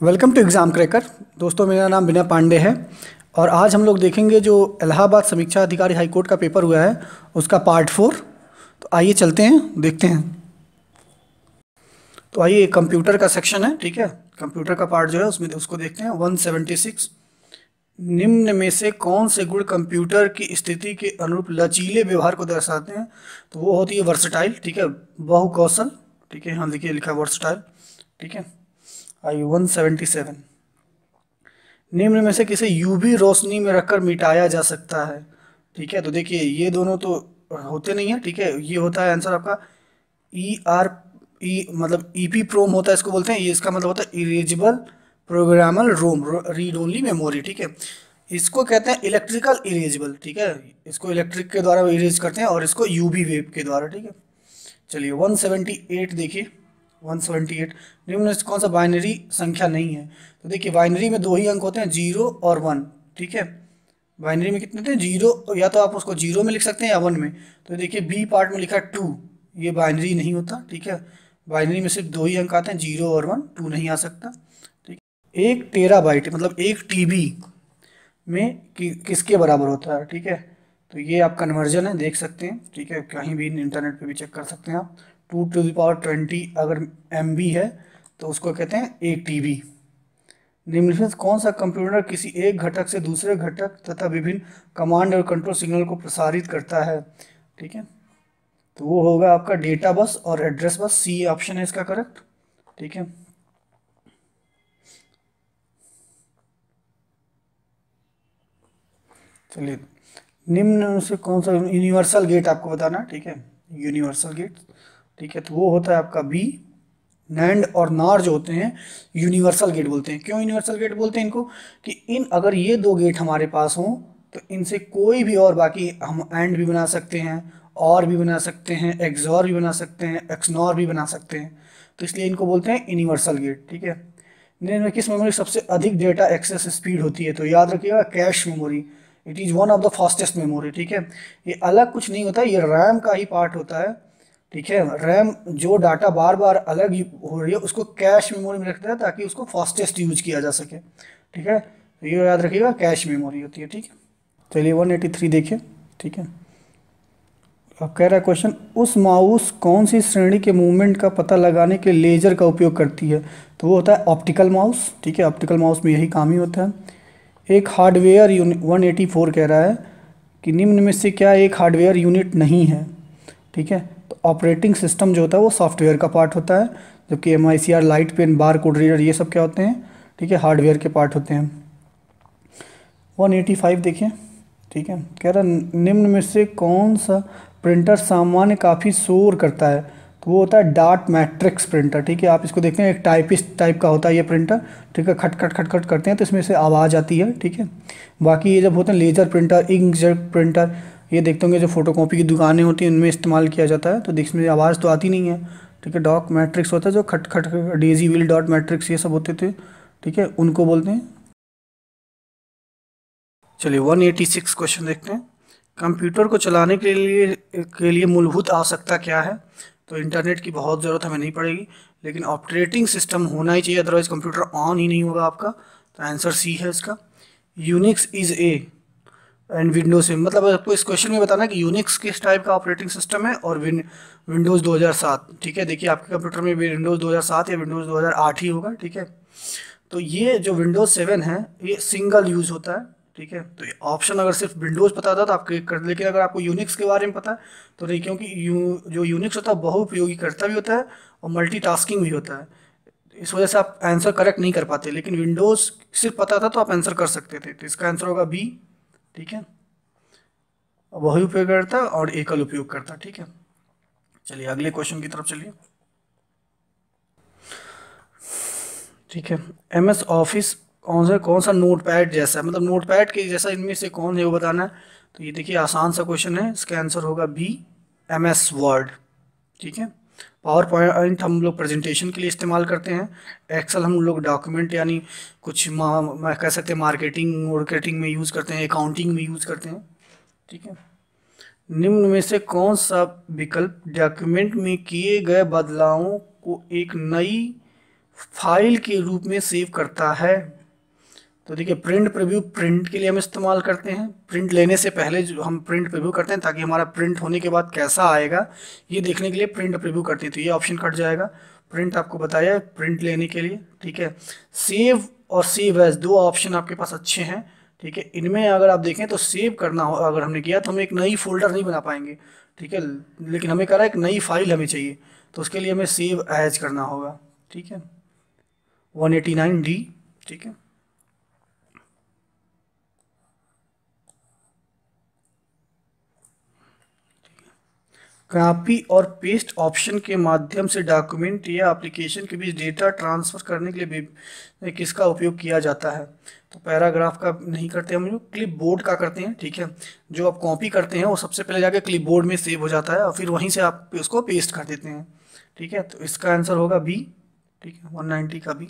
Welcome to exam cracker. दोस्तों, मेरा नाम विनय पांडे है और आज हम लोग देखेंगे जो इलाहाबाद समीक्षा अधिकारी हाई कोर्ट का पेपर हुआ है उसका पार्ट 4। तो आइए चलते हैं, देखते हैं। तो आइए, कंप्यूटर का सेक्शन है, ठीक है। कंप्यूटर का पार्ट जो है उसमें उसको देखते हैं। 176, निम्न में से कौन से गुण कंप्यूटर की स्थिति के अनुरूप लचीले व्यवहार को दर्शाते हैं? तो वो होती है वर्सटाइल, ठीक है, बहुकौशल, ठीक है। यहाँ देखिए लिखा है वर्सटाइल, ठीक है। आइए 177, निम्न में से किसे यूवी रोशनी में रखकर मिटाया जा सकता है? ठीक है, तो देखिए ये दोनों तो होते नहीं है, ठीक है। ये होता है आंसर आपका ई आर ई, मतलब ईपी प्रोम होता है, इसको बोलते हैं। ये इसका मतलब होता है इरेजेबल प्रोग्रामल रोम, रीड ओनली मेमोरी, ठीक है। इसको कहते हैं इलेक्ट्रिकल इरेजेबल, ठीक है। इसको इलेक्ट्रिक के द्वारा इरेज करते हैं और इसको यूवी वेव के द्वारा, ठीक है। चलिए 178 देखिए। 178, निम्न में से कौन सा बाइनरी संख्या नहीं है? तो देखिए बाइनरी में दो ही अंक होते हैं, 0 और 1, ठीक है। बाइनरी में कितने थे? 0, या तो आप उसको 0 में लिख सकते हैं या 1 में। तो देखिए बी पार्ट में लिखा है 2, ये बाइनरी नहीं होता, ठीक है। बाइनरी में सिर्फ दो ही अंक आते हैं, 0 और 1, 2 नहीं आ सकता, ठीक है। 1 टेराबाइट मतलब 1 TB में किसके बराबर होता है, ठीक है। तो ये आप कन्वर्जन है, देख सकते हैं, ठीक है। कहीं भी इंटरनेट पे भी चेक कर सकते हैं आप। 2 टू द पावर 20 अगर MB है तो उसको कहते हैं 1 TB। निम्नलिखित में से कौन सा कंप्यूटर किसी एक घटक से दूसरे घटक तथा विभिन्न कमांड और कंट्रोल सिग्नल को प्रसारित करता है? ठीक है, तो वो होगा आपका डेटा बस और एड्रेस बस। सी ऑप्शन है इसका करेक्ट, ठीक है। चलिए, निम्न में से कौन सा यूनिवर्सल गेट आपको बताना है, ठीक है। यूनिवर्सल गेट, ठीक है, तो वो होता है आपका बी। नैंड और नार जो होते हैं यूनिवर्सल गेट बोलते हैं। क्यों यूनिवर्सल गेट बोलते हैं इनको? कि इन अगर ये दो गेट हमारे पास हों तो इनसे कोई भी और, बाकी हम एंड भी बना सकते हैं, और भी बना सकते हैं, एक्सॉर भी बना सकते हैं, एक्सनॉर भी बना सकते हैं। तो इसलिए इनको बोलते हैं यूनिवर्सल गेट, ठीक है। इनमें किस मेमोरी सबसे अधिक डेटा एक्सेस स्पीड होती है? तो याद रखिएगा cache memory. It is one of the fastest memory, ठीक है। ये अलग कुछ नहीं होता, ये रैम का ही पार्ट होता है, ठीक है। रैम जो डाटा बार बार अलग हो रही है उसको कैश मेमोरी में रखता है ताकि उसको फास्टेस्ट यूज किया जा सके, ठीक है। तो ये याद रखिएगा कैश मेमोरी होती है, ठीक है। चलिए 183 देखिए, ठीक है। अब कह रहा है क्वेश्चन, उस माउस कौन सी श्रेणी के मूवमेंट का पता लगाने के लेजर का उपयोग करती है? तो वो होता है ऑप्टिकल माउस, ठीक है। ऑप्टिकल माउस में यही काम ही होता है। एक हार्डवेयर यूनिट 184 कह रहा है कि निम्न में से क्या एक हार्डवेयर यूनिट नहीं है? ठीक है, तो ऑपरेटिंग सिस्टम जो होता है वो सॉफ्टवेयर का पार्ट होता है, जबकि MICR, light pen, bar code reader ये सब क्या होते हैं? ठीक है, हार्डवेयर के पार्ट होते हैं। 185 देखिए, ठीक है। कह रहा निम्न में से कौन सा प्रिंटर सामान्य काफ़ी शोर करता है? तो वो होता है डॉट मैट्रिक्स प्रिंटर, ठीक है। आप इसको देखते हैं, एक टाइपिस्ट टाइप का होता है ये प्रिंटर, ठीक है। खट खट खट खट करते हैं तो इसमें से आवाज़ आती है, ठीक है। बाकी ये जब होते हैं लेजर प्रिंटर, इंकजेट प्रिंटर, ये देखते होंगे जो फोटोकॉपी की दुकानें होती हैं उनमें इस्तेमाल किया जाता है, तो इसमें आवाज़ तो आती नहीं है, ठीक है। डॉट मैट्रिक्स होता है जो खट खट, डेजी व्हील, डॉट मैट्रिक्स ये सब होते थे, ठीक है, उनको बोलते हैं। चलिए 186 क्वेश्चन देखते हैं। कंप्यूटर को चलाने के लिए मूलभूत आवश्यकता क्या है? तो इंटरनेट की बहुत ज़रूरत हमें नहीं पड़ेगी, लेकिन ऑपरेटिंग सिस्टम होना ही चाहिए, अदरवाइज कंप्यूटर ऑन ही नहीं होगा आपका। तो आंसर सी है इसका। Unix is A and Windows से, मतलब आपको इस क्वेश्चन में बताना है कि यूनिक्स किस टाइप का ऑपरेटिंग सिस्टम है और विंडोज़ 2007, ठीक है। देखिए आपके कंप्यूटर में विंडोज़ 2007 या विंडोज़ 2008 ही होगा, ठीक है। तो ये जो विंडोज़ 7 है ये सिंगल यूज़ होता है, ठीक है। तो ये ऑप्शन अगर सिर्फ विंडोज़ पता था तो आप क्लिक कर, लेकिन अगर आपको यूनिक्स के बारे में पता है तो नहीं, क्योंकि जो यूनिक्स होता है बहुउपयोगी करता भी होता है और मल्टीटास्किंग भी होता है। इस वजह से आप आंसर करेक्ट नहीं कर पाते, लेकिन विंडोज़ सिर्फ पता था तो आप आंसर कर सकते थे। तो इसका आंसर होगा बी, ठीक है। वही उपयोग करता और एकल उपयोग करता, ठीक है। चलिए अगले क्वेश्चन की तरफ चलिए, ठीक है। MS ऑफिस कौन सा नोटपैड जैसा है, मतलब नोटपैड के जैसा इनमें से कौन है वो बताना है। तो ये देखिए आसान सा क्वेश्चन है, इसका आंसर होगा बी, MS वर्ड, ठीक है। पावर पॉइंट हम लोग प्रेजेंटेशन के लिए इस्तेमाल करते हैं। एक्सेल हम लोग डॉक्यूमेंट यानी कुछ कह सकते हैं मार्केटिंग में यूज़ करते हैं, अकाउंटिंग में यूज़ करते हैं, ठीक है। निम्न में से कौन सा विकल्प डॉक्यूमेंट में किए गए बदलावों को एक नई फाइल के रूप में सेव करता है? तो देखिए प्रिंट प्रीव्यू प्रिंट के लिए हम इस्तेमाल करते हैं, प्रिंट लेने से पहले जो हम प्रिंट प्रीव्यू करते हैं ताकि हमारा प्रिंट होने के बाद कैसा आएगा ये देखने के लिए प्रिंट प्रीव्यू करते हैं, तो ये ऑप्शन कट जाएगा। प्रिंट आपको बताया प्रिंट लेने के लिए, ठीक है। सेव और सेव एज दो ऑप्शन आपके पास अच्छे हैं, ठीक है। इनमें अगर आप देखें तो सेव करना हो अगर हमने किया तो हम एक नई फोल्डर नहीं बना पाएंगे, ठीक है, लेकिन हमें कह रहा है एक नई फाइल हमें चाहिए, तो उसके लिए हमें सेव एज करना होगा, ठीक है। 189D, ठीक है। कॉपी और पेस्ट ऑप्शन के माध्यम से डॉक्यूमेंट या एप्लीकेशन के बीच डेटा ट्रांसफर करने के लिए किसका उपयोग किया जाता है? तो पैराग्राफ का नहीं करते हम लोग, क्लिप बोर्ड का करते हैं, ठीक है। जो आप कॉपी करते हैं वो सबसे पहले जाके क्लिप बोर्ड में सेव हो जाता है और फिर वहीं से आप उसको पेस्ट कर देते हैं, ठीक है। तो इसका आंसर होगा बी, ठीक है, 190 का बी।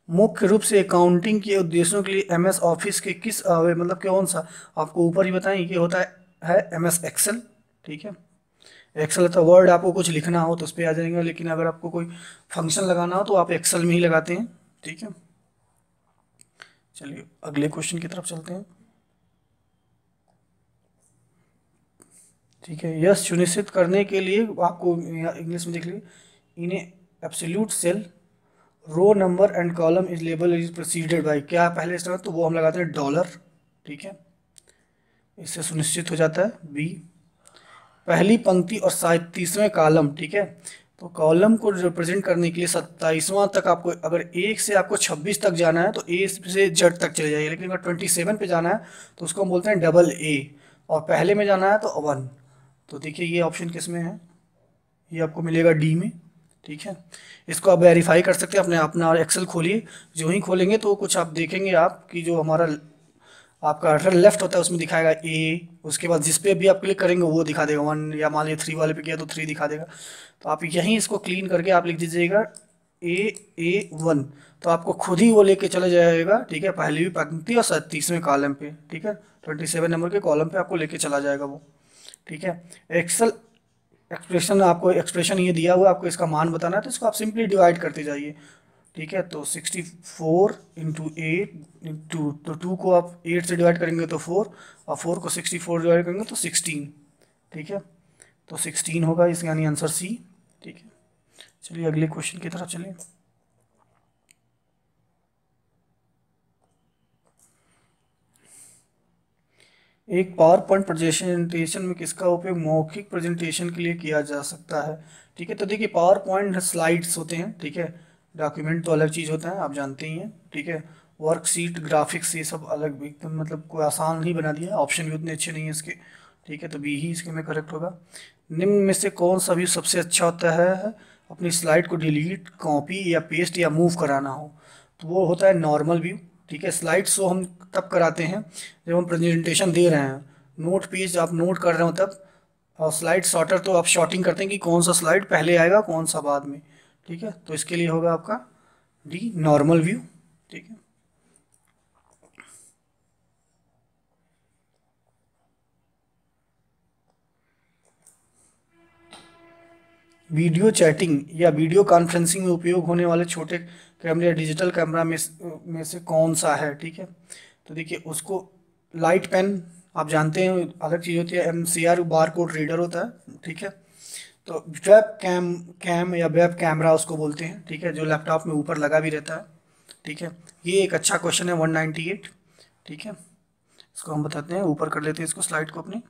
मुख्य रूप से अकाउंटिंग के उद्देश्यों के लिए MS ऑफिस के किस मतलब कौन सा, आपको ऊपर ही बताएं, ये होता है MS एक्सेल, ठीक है। एक्सेल तो वर्ड आपको कुछ लिखना हो तो उस पर आ जाएगा, लेकिन अगर आपको कोई फंक्शन लगाना हो तो आप एक्सेल में ही लगाते हैं, ठीक है। चलिए अगले क्वेश्चन की तरफ चलते हैं, ठीक है। यह सुनिश्चित करने के लिए आपको इंग्लिश में देख लीजिए, in absolute cell row number and column is label is proceeded by, क्या पहले इस्तेमाल तो वो हम लगाते हैं डॉलर, ठीक है। इससे सुनिश्चित हो जाता है बी। पहली पंक्ति और 37वें कॉलम, ठीक है। तो कॉलम को रिप्रेजेंट करने के लिए 27वां तक आपको, अगर 1 से आपको 26 तक जाना है तो ए से जेड तक चले जाइए, लेकिन अगर 27 पे जाना है तो उसको हम बोलते हैं डबल ए, और पहले में जाना है तो 1। तो देखिए ये ऑप्शन किस में है, ये आपको मिलेगा डी में, ठीक है। इसको आप वेरीफाई कर सकते हैं, अपने अपना एक्सेल खोलिए, जो ही खोलेंगे तो कुछ आप देखेंगे आप कि जो हमारा आपका अल्टर लेफ्ट होता है उसमें दिखाएगा ए, उसके बाद जिस पे भी आप क्लिक करेंगे वो दिखा देगा 1, या मान लीजिए 3 वाले पे किया तो 3 दिखा देगा। तो आप यहीं इसको क्लीन करके आप लिख दीजिएगा A1, तो आपको खुद ही वो लेके चला जाएगा, ठीक है, पहली भी पंक्ति और 37वें कॉलम पे, ठीक है, 27 नंबर के कॉलम पे आपको लेके चला जाएगा वो, ठीक है। एक्सेल एक्सप्रेशन, आपको एक्सप्रेशन ये दिया हुआ है, आपको इसका मान बताना है तो इसको आप सिंपली डिवाइड करते जाइए, ठीक है। तो 64 इंटू 8 इंटू, तो 2 को आप 8 से डिवाइड करेंगे तो 4, और 4 को 64 डिवाइड करेंगे तो 16, ठीक है। तो 16 होगा इसका यानी आंसर सी, ठीक है। चलिए अगले क्वेश्चन की तरफ चलिए। एक पावर पॉइंट प्रेजेंटेशन में किसका उपयोग मौखिक प्रेजेंटेशन के लिए किया जा सकता है? ठीक है, तो देखिए पावर पॉइंट स्लाइड्स होते हैं, ठीक है, डॉक्यूमेंट तो अलग चीज़ होता है, आप जानते ही हैं, ठीक है। वर्कशीट ग्राफिक्स ये सब अलग एकदम, मतलब कोई आसान ही बना दिया, ऑप्शन भी उतने अच्छे नहीं है इसके, ठीक है, तो बी ही इसके में करेक्ट होगा। निम्न में से कौन सा भी सबसे अच्छा होता है अपनी स्लाइड को डिलीट, कॉपी या पेस्ट या मूव कराना हो? तो वो होता है नॉर्मल व्यू, ठीक है। स्लाइड शो हम तब कराते हैं जब हम प्रेजेंटेशन दे रहे हैं, नोट पेज आप नोट कर रहे हो तब, और स्लाइड शॉर्टर तो आप शॉर्टिंग करते हैं कि कौन सा स्लाइड पहले आएगा कौन सा बाद में, ठीक है। तो इसके लिए होगा आपका डी नॉर्मल व्यू, ठीक है। वीडियो चैटिंग या वीडियो कॉन्फ्रेंसिंग में उपयोग होने वाले छोटे कैमरे या डिजिटल कैमरा में से कौन सा है? ठीक है, तो देखिए उसको लाइट पेन आप जानते हैं अलग चीज़ होती है, MCR बार कोड रीडर होता है, ठीक है। तो वेब कैम या वेब कैमरा उसको बोलते हैं, ठीक है, जो लैपटॉप में ऊपर लगा भी रहता है, ठीक है। ये एक अच्छा क्वेश्चन है 198, ठीक है। इसको हम बताते हैं, ऊपर कर लेते हैं इसको स्लाइड को अपनी।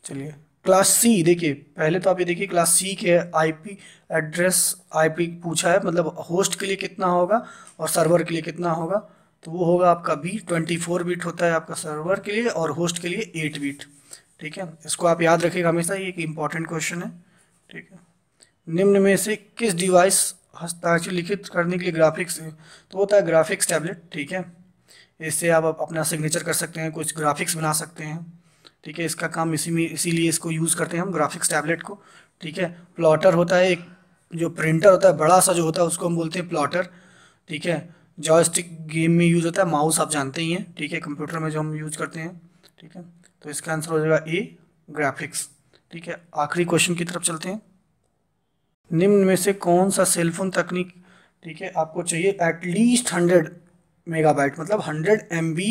चलिए क्लास सी, देखिए पहले तो आप ये देखिए क्लास सी के आईपी एड्रेस, आईपी पूछा है, मतलब होस्ट के लिए कितना होगा और सर्वर के लिए कितना होगा, तो वो होगा आपका बी, 24 बिट होता है आपका सर्वर के लिए और होस्ट के लिए 8 बिट, ठीक है। इसको आप याद रखिएगा हमेशा, ये एक इम्पॉर्टेंट क्वेश्चन है, ठीक है। निम्न में से किस डिवाइस हस्ताक्षर लिखित करने के लिए ग्राफिक्स, तो होता है ग्राफिक्स टैबलेट, ठीक है। इससे आप अपना सिग्नेचर कर सकते हैं, कुछ ग्राफिक्स बना सकते हैं, ठीक है। इसका काम इसी में, इसीलिए इसको यूज़ करते हैं हम ग्राफिक्स टैबलेट को, ठीक है। प्लॉटर होता है एक, जो प्रिंटर होता है बड़ा सा जो होता है उसको हम बोलते हैं प्लॉटर, ठीक है। जॉयस्टिक गेम में यूज़ होता है, माउस आप जानते ही हैं, ठीक है, कंप्यूटर में जो हम यूज़ करते हैं, ठीक है। तो इसका आंसर हो जाएगा ए, ग्राफिक्स, ठीक है, आखिरी क्वेश्चन की तरफ चलते हैं। निम्न में से कौन सा सेलफोन तकनीक, ठीक है, आपको चाहिए एटलीस्ट 100 मेगाबाइट मतलब 100 MB,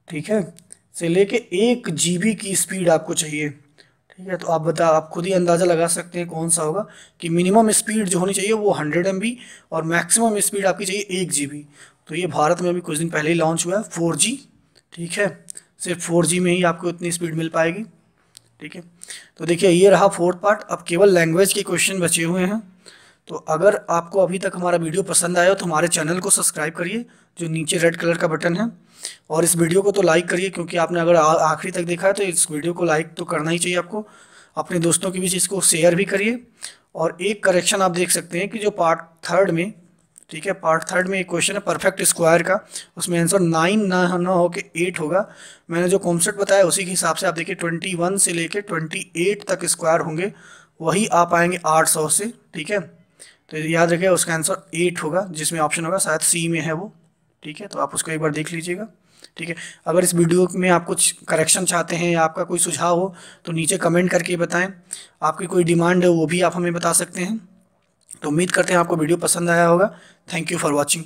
ठीक है, से लेके 1 GB की स्पीड आपको चाहिए। ठीक है, तो आप खुद ही अंदाज़ा लगा सकते हैं कौन सा होगा कि मिनिमम स्पीड जो होनी चाहिए वो 100 MB और मैक्सिमम स्पीड आपकी चाहिए 1 GB। तो ये भारत में अभी कुछ दिन पहले ही लॉन्च हुआ है 4G। ठीक है, सिर्फ 4G में ही आपको इतनी स्पीड मिल पाएगी। ठीक है, तो देखिए ये रहा फोर्थ पार्ट। अब केवल लैंग्वेज के क्वेश्चन बचे हुए हैं। तो अगर आपको अभी तक हमारा वीडियो पसंद आया तो हमारे चैनल को सब्सक्राइब करिए, जो नीचे रेड कलर का बटन है, और इस वीडियो को तो लाइक करिए, क्योंकि आपने अगर आखिरी तक देखा है तो इस वीडियो को लाइक तो करना ही चाहिए आपको। अपने दोस्तों के बीच इसको शेयर भी करिए। और एक करेक्शन आप देख सकते हैं कि जो पार्ट थर्ड में, ठीक है, पार्ट थर्ड में एक क्वेश्चन है परफेक्ट स्क्वायर का, उसमें आंसर 9 ना हो के 8 होगा। मैंने जो कॉन्सेप्ट बताया उसी के हिसाब से आप देखिए 21 से लेके 28 तक स्क्वायर होंगे, वही आप आएंगे 800 से। ठीक है, तो याद रखिए उसका आंसर 8 होगा, जिसमें ऑप्शन होगा शायद सी में है वो। ठीक है, तो आप उसको एक बार देख लीजिएगा। ठीक है, अगर इस वीडियो में आप कुछ करेक्शन चाहते हैं या आपका कोई सुझाव हो तो नीचे कमेंट करके बताएं। आपकी कोई डिमांड है वो भी आप हमें बता सकते हैं। तो उम्मीद करते हैं आपको वीडियो पसंद आया होगा। Thank you for watching.